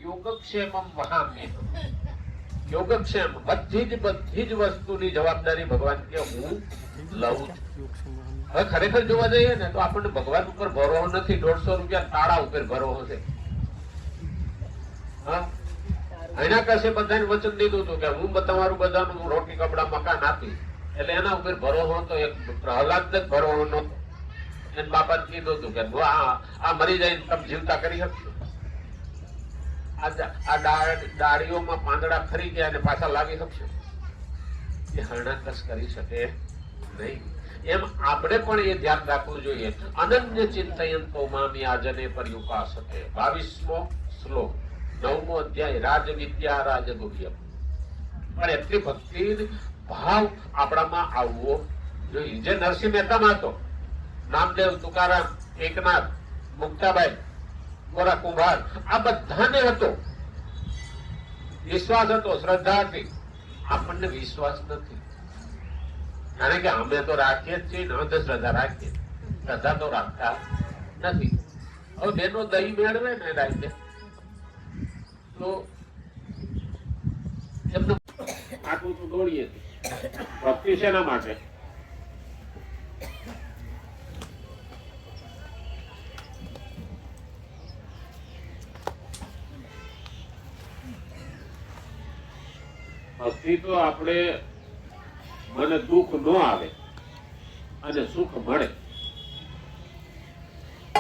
યોગક્ષેમમ વહામ્ય. યોગક્ષેમ બધી જ વસ્તુની જવાબદારી ભગવાન કે હું લઉં છું. હવે ખરેખર જોવા જઈએ ને તો આપણને ભગવાન ઉપર ભરોસો નથી. 150 રૂપિયા તાળા ઉપર ભરોસો છે. એના કશે બધાને વચન દીધું હતું કે હું તમારું બધાનું રોટી કપડા મકાન આપીશ. એટલે એના ઉપર ભરોસો હતો. એક પ્રહલાદ ને ભરોસો નતો. એને બાપાને કીધું હતું કે આ મરી જાય તમે જીવતા કરી શકશો? આ ડાળીઓમાં પાંદડા ખરી ગયા અને પાછા લાવી શકશો? એ હરણાકસ કરી શકે નહીં. એમ આપણે પણ એ ધ્યાન રાખવું જોઈએ. અનન્ય ચિંતયંતો મામી આજને પર્યુપાસતે. 22મો શ્લોક 9મો અધ્યાય રાજવિદ્યા રાજગુહ્યમ. પણ એટલી ભક્તિ ભાવ આપણામાં આવવો જોઈએ. જે નરસિંહ મહેતામાં હતો, નામદેવ, તુકારામ, એકનાથ, મુક્તાબાઈ, ગોરા કુંભાર, આ બધાને હતો વિશ્વાસ, હતો શ્રદ્ધા હતી. આપણને વિશ્વાસ નથી. કારણ કે અમે તો રાખીએ જ છીએ, અંધશ્રદ્ધા રાખીએ, શ્રદ્ધા તો રાખતા નથી. હવે બેનો દહીં મેળવે ને રાતે તો એમને આટલું તો દોડીએ. ભક્તિ શેના માટે? ભક્તિ તો આપણે મને દુઃખ ન આવે અને સુખ મળે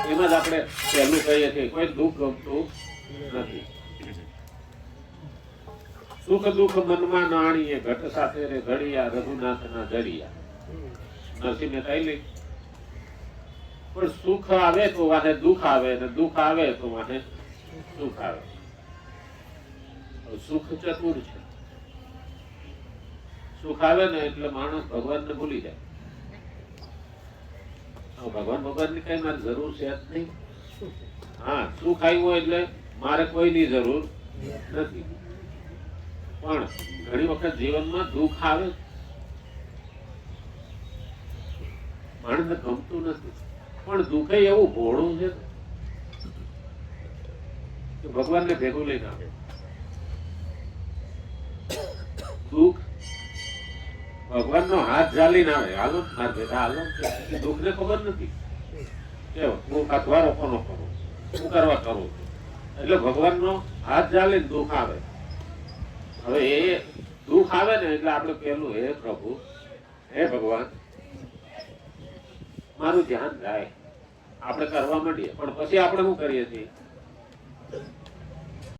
એમ જ આપણે પહેલું કહીએ છીએ. કોઈ દુઃખ ગમતું નથી. સુખ દુઃખ મનમાં નાણીએ ઘટ સાથે રે ઘડિયા રઘુનાથ ના જડિયા. નરસિંહ મહેતા લઈ. પણ સુખ આવે તો વાહે દુઃખ આવે ને દુઃખ આવે તો વાહે સુખ આવે. સુખ ચતુર છે. સુખ આવે ને એટલે માણસ ભગવાનને ભૂલી જાય. ભગવાન ની કઈ મારી જરૂર છે જ નહીં. હા, સુખ આવ્યું એટલે મારે કોઈની જરૂર નથી. પણ ઘણી વખત જીવનમાં દુઃખ આવે, માણસને ગમતું નથી. પણ દુઃખ એવું ભોળું છે કે ભગવાનને ભેગું લઈને આવે. દુઃખ ભગવાનનો હાથ ઝાલીને આવે. હાલો માર ભેગા હાલો. દુઃખ ને ખબર નથી કે હું અથવારો કોનો કરું, શું કરવા કરું. એટલે ભગવાનનો હાથ ઝાલીને દુઃખ આવે. હવે એ દુઃખ આવે ને એટલે આપણે પેલું, હે પ્રભુ, હે ભગવાન, મારું ધ્યાન જાય આપણે કરવા માંડીએ. પણ પછી આપણે શું કરીએ છીએ?